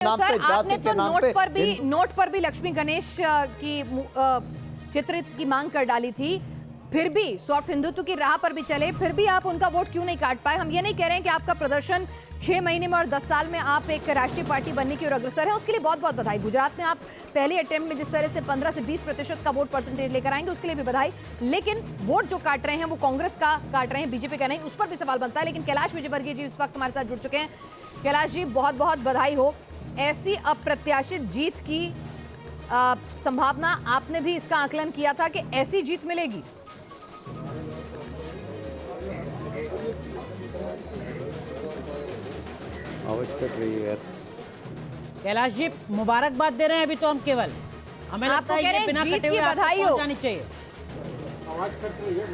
Sir, आपने तो note पर भी लक्ष्मी गणेश की चित्रित की मांग कर डाली थी, फिर भी सॉफ्ट हिंदुत्व की राह पर भी चले, फिर भी आप उनका वोट क्यों नहीं काट पाए? हम ये नहीं कह रहे हैं कि आपका प्रदर्शन 6 महीने में और 10 साल में आप एक राष्ट्रीय पार्टी बनने की ओर अग्रसर है, उसके लिए बहुत बहुत बधाई। गुजरात में आप पहले अटेम्प्ट में जिस तरह से 15 से 20% का वोट परसेंटेज लेकर आएंगे, उसके लिए भी बधाई। लेकिन वोट जो काट रहे हैं वो कांग्रेस का काट रहे हैं, बीजेपी का नहीं, उस पर भी सवाल बनता है। लेकिन कैलाश विजयवर्गीय जी इस वक्त हमारे साथ जुड़ चुके हैं। कैलाश जी, बहुत बहुत बधाई हो। ऐसी अप्रत्याशित जीत की संभावना, आपने भी इसका आकलन किया था कि ऐसी जीत मिलेगी? कैलाश जी, मुबारकबाद दे रहे हैं अभी तो हम केवल, हमें लगता है ये बिना कटे हुए आपको पहुंच जानी चाहिए। आवाज कट रही है,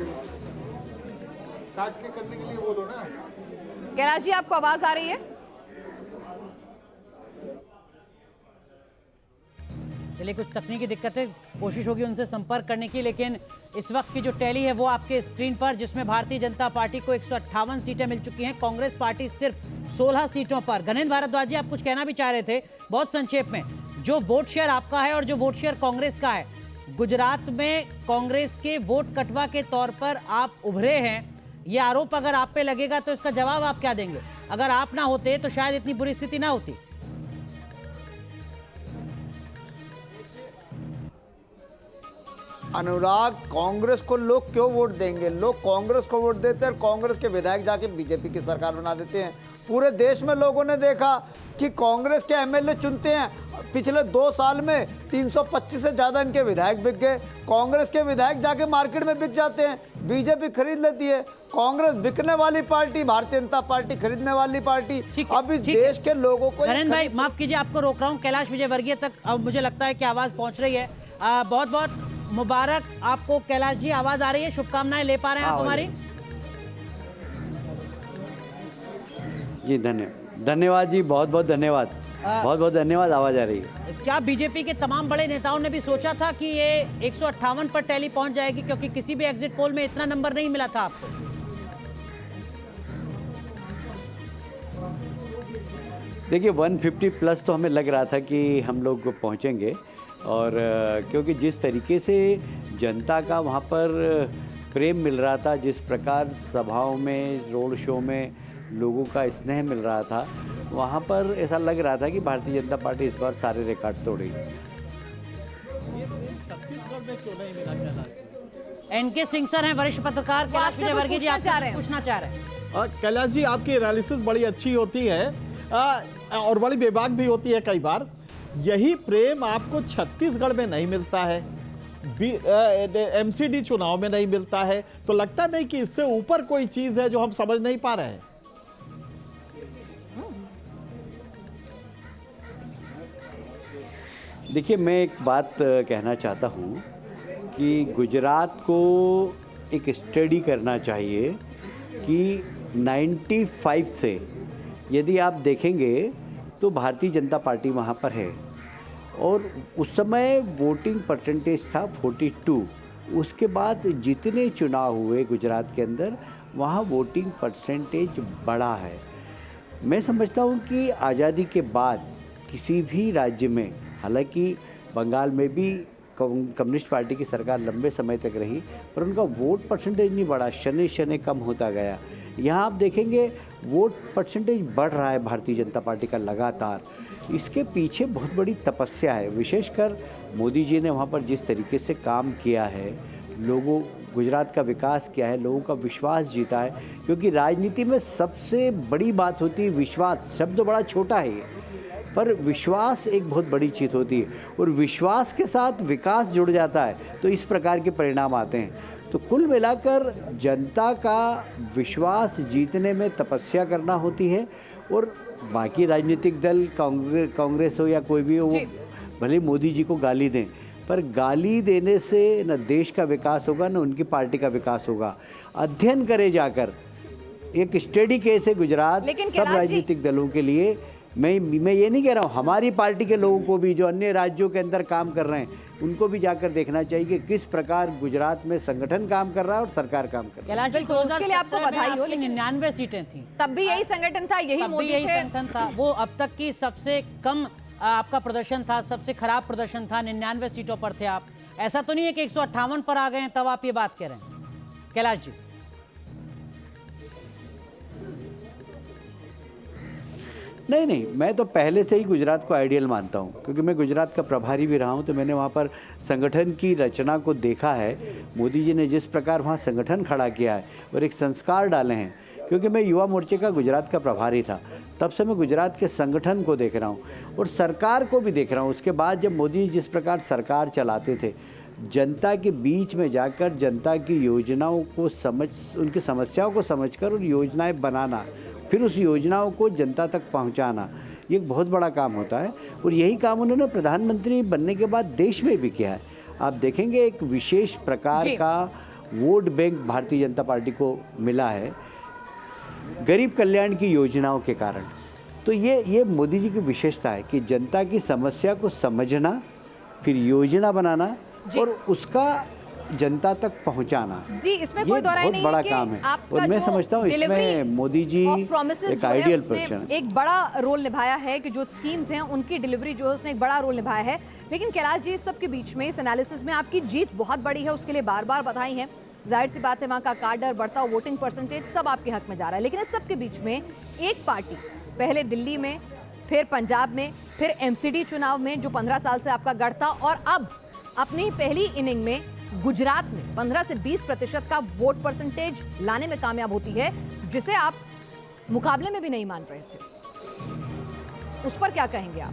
काट के करने के लिए बोलो ना। कैलाश जी, आपको आवाज आ रही है? चलिए, कुछ तकनीकी दिक्कतें, कोशिश होगी उनसे संपर्क करने की। लेकिन इस वक्त की जो टैली है वो आपके स्क्रीन पर, जिसमें भारतीय जनता पार्टी को 158 सीटें मिल चुकी हैं, कांग्रेस पार्टी सिर्फ 16 सीटों पर। गणेंद्र भारद्वाज जी, आप कुछ कहना भी चाह रहे थे, बहुत संक्षेप में। जो वोट शेयर आपका है और जो वोट शेयर कांग्रेस का है, गुजरात में कांग्रेस के वोट कटवा के तौर पर आप उभरे हैं, ये आरोप अगर आप पे लगेगा तो इसका जवाब आप क्या देंगे? अगर आप ना होते तो शायद इतनी बुरी स्थिति ना होती। अनुराग, कांग्रेस को लोग क्यों वोट देंगे? लोग कांग्रेस को वोट देते हैं और कांग्रेस के विधायक जाके बीजेपी की सरकार बना देते हैं। पूरे देश में लोगों ने देखा कि कांग्रेस के एमएलए चुनते हैं। पिछले 2 साल में 325 से ज़्यादा इनके विधायक बिक गए। कांग्रेस के विधायक जाके मार्केट में बिक जाते हैं, बीजेपी खरीद लेती है। कांग्रेस बिकने वाली पार्टी, भारतीय जनता पार्टी खरीदने वाली पार्टी। अब इस देश के लोगों को, नरेंद्र भाई माफ कीजिए, आपको रोक रहा हूँ। कैलाश विजयवर्गीय तक अब मुझे लगता है कि आवाज़ पहुँच रही है। बहुत बहुत मुबारक आपको कैलाश जी, आवाज आ रही है, शुभकामनाएं ले पा रहे हैं आप हमारी? जी धन्यवाद जी, बहुत बहुत धन्यवाद, बहुत बहुत धन्यवाद। आवाज आ रही है। क्या बीजेपी के तमाम बड़े नेताओं ने भी सोचा था कि ये 158 पर टैली पहुंच जाएगी? क्योंकि किसी भी एग्जिट पोल में इतना नंबर नहीं मिला था आपको। देखिए, 150 प्लस तो हमें लग रहा था कि हम लोग पहुंचेंगे, और क्योंकि जिस तरीके से जनता का वहाँ पर प्रेम मिल रहा था, जिस प्रकार सभाओं में, रोड शो में लोगों का स्नेह मिल रहा था, वहाँ पर ऐसा लग रहा था कि भारतीय जनता पार्टी इस बार सारे रिकॉर्ड तोड़ेगी। एनके सिंह सर हैं, वरिष्ठ पत्रकार। कैलाश विजयवर्गीय जी, आपसे पूछना चाह रहे हैं। कैलाश जी, आपकी एनालिसिस बड़ी अच्छी होती है और बड़ी बेबाक भी होती है कई बार। यही प्रेम आपको छत्तीसगढ़ में नहीं मिलता है, एमसीडी चुनाव में नहीं मिलता है, तो लगता नहीं कि इससे ऊपर कोई चीज है जो हम समझ नहीं पा रहे हैं? देखिए, मैं एक बात कहना चाहता हूँ कि गुजरात को एक स्टडी करना चाहिए कि 95 से यदि आप देखेंगे तो भारतीय जनता पार्टी वहाँ पर है, और उस समय वोटिंग परसेंटेज था 42। उसके बाद जितने चुनाव हुए गुजरात के अंदर, वहाँ वोटिंग परसेंटेज बढ़ा है। मैं समझता हूँ कि आज़ादी के बाद किसी भी राज्य में, हालांकि बंगाल में भी कम्युनिस्ट पार्टी की सरकार लंबे समय तक रही, पर उनका वोट परसेंटेज नहीं बढ़ा, शनि शनि कम होता गया। यहाँ आप देखेंगे वोट परसेंटेज बढ़ रहा है भारतीय जनता पार्टी का लगातार। इसके पीछे बहुत बड़ी तपस्या है, विशेषकर मोदी जी ने वहाँ पर जिस तरीके से काम किया है, लोगों, गुजरात का विकास किया है, लोगों का विश्वास जीता है। क्योंकि राजनीति में सबसे बड़ी बात होती है विश्वास। शब्द बड़ा छोटा है ये, पर विश्वास एक बहुत बड़ी चीज़ होती है, और विश्वास के साथ विकास जुड़ जाता है तो इस प्रकार के परिणाम आते हैं। तो कुल मिलाकर जनता का विश्वास जीतने में तपस्या करना होती है, और बाकी राजनीतिक दल, कांग्रेस हो या कोई भी हो, भले मोदी जी को गाली दें, पर गाली देने से न देश का विकास होगा, न उनकी पार्टी का विकास होगा। अध्ययन करे जाकर, एक स्टडी केस है गुजरात सब राजनीतिक दलों के लिए मैं ये नहीं कह रहा हूँ, हमारी पार्टी के लोगों को भी जो अन्य राज्यों के अंदर काम कर रहे हैं उनको भी जाकर देखना चाहिए कि किस प्रकार गुजरात में संगठन काम कर रहा है और सरकार काम कर रही है। कैलाश जी, बिल्कुल, उसके लिए आपको 2017 में बधाई हो, आपकी लेकिन 99 सीटें थी, तब भी यही संगठन था, यही तब भी मोदी यही थे। संगठन था। वो अब तक की सबसे कम आपका प्रदर्शन था, सबसे खराब प्रदर्शन था, 99 सीटों पर थे आप। ऐसा तो नहीं है कि 158 पर आ गए हैं तब आप ये बात कह रहे हैं कैलाश जी? नहीं, मैं तो पहले से ही गुजरात को आइडियल मानता हूँ, क्योंकि मैं गुजरात का प्रभारी भी रहा हूँ, तो मैंने वहाँ पर संगठन की रचना को देखा है। मोदी जी ने जिस प्रकार वहाँ संगठन खड़ा किया है और एक संस्कार डाले हैं, क्योंकि मैं युवा मोर्चे का गुजरात का प्रभारी था, तब से मैं गुजरात के संगठन को देख रहा हूँ और सरकार को भी देख रहा हूँ। उसके बाद जब मोदी जी जिस प्रकार सरकार चलाते थे, जनता के बीच में जाकर जनता की योजनाओं को उनकी समस्याओं को समझकर और योजनाएं बनाना, फिर उस योजनाओं को जनता तक पहुंचाना, ये एक बहुत बड़ा काम होता है। और यही काम उन्होंने प्रधानमंत्री बनने के बाद देश में भी किया है। आप देखेंगे एक विशेष प्रकार का vote bank Bharatiya Janata party को मिला है गरीब कल्याण की योजनाओं के कारण। तो ये मोदी जी की विशेषता है कि जनता की समस्या को समझना, फिर योजना बनाना और उसका जनता तक पहुंचाना। जी, इसमें कोई दो राय नहीं बड़ा है कि काम है आपका और मैं जो समझता हूँ इसमें मोदी जी एक आइडियल पर्सन है। एक बड़ा रोल निभाया है कि जो स्कीम्स हैं उनकी डिलीवरी जो है उसने एक बड़ा रोल निभाया है। लेकिन कैलाश जी, इस सब के बीच में, इस एनालिसिस में आपकी जीत बहुत बड़ी है, उसके लिए बार बार बधाई है। जाहिर सी बात है, वहाँ का कार्डर, बढ़ता हुआ वोटिंग परसेंटेज सब आपके हक में जा रहा है। लेकिन इस सब के बीच में एक पार्टी पहले दिल्ली में, फिर पंजाब में, फिर एमसीडी चुनाव में जो 15 साल से आपका गढ़ था, और अब अपनी पहली इनिंग में गुजरात में 15 से 20% का वोट परसेंटेज लाने में कामयाब होती है, जिसे आप मुकाबले में भी नहीं मान रहे थे। उस पर क्या कहेंगे आप?